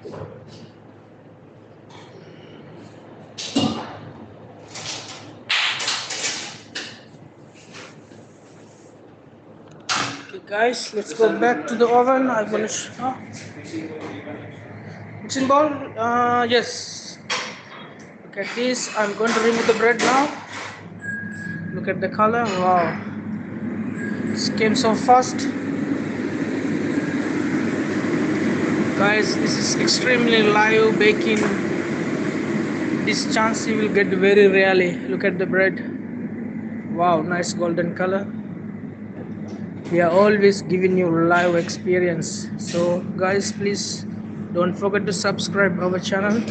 Okay, guys, let's go back to the oven. I'm gonna. Mixing bowl. Yes. Look at this. I'm going to remove the bread now. Look at the color. Wow. This came so fast. Guys, this is extremely live baking. This chance you will get very rarely. Look at the bread. Wow, nice golden color. We are always giving you live experience. So guys, please don't forget to subscribe our channel.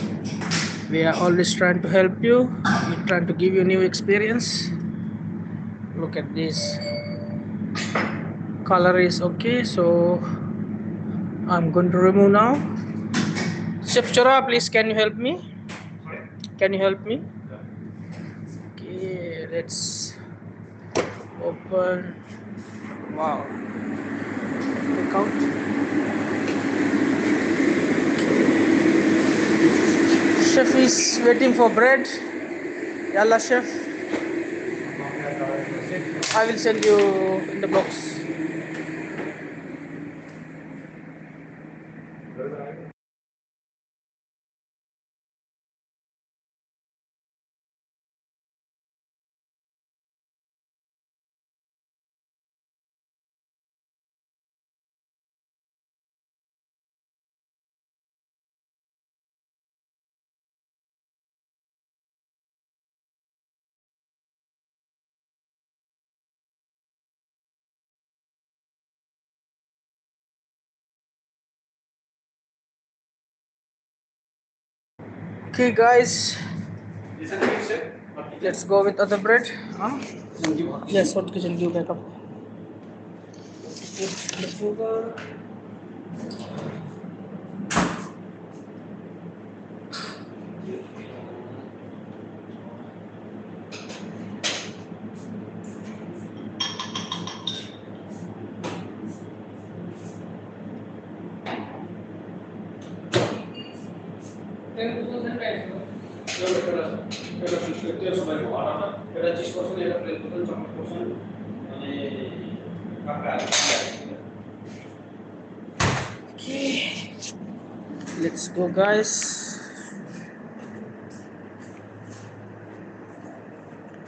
We are always trying to help you. We're trying to give you new experience. Look at this. Color is okay, so I'm going to remove now. Chef Chora, please can you help me? Can you help me? Okay, let's open. Wow. Look out. Chef is waiting for bread. Yalla, chef. I will send you in the box. Okay, guys, let's go with other bread. Huh? Yes, what kitchen give back up? Put the sugar. Okay, let's go, guys.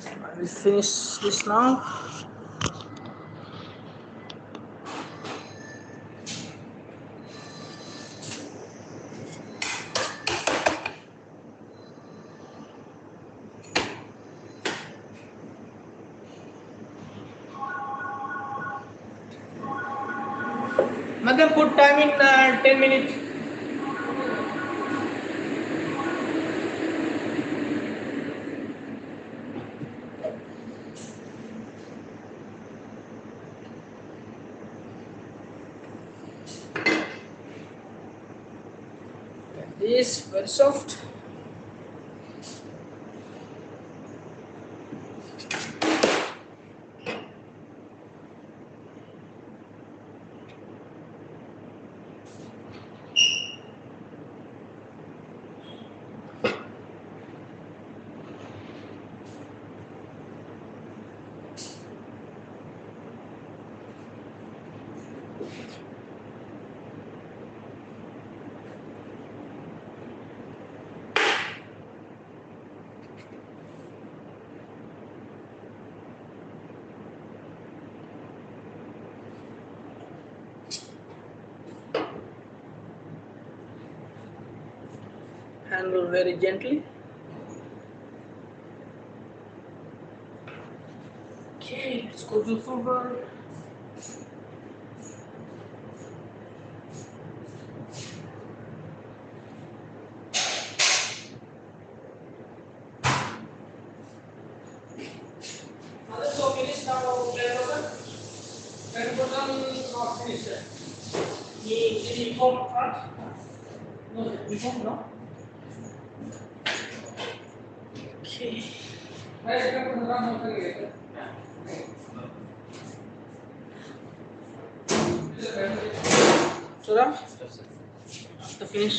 I will finish this now. Madam, put time in 10 minutes. This very soft. Handle very gently. Okay, let's go to sugar. So finish now. Then not finished. Any form part? No, no. Okay. So, after finish.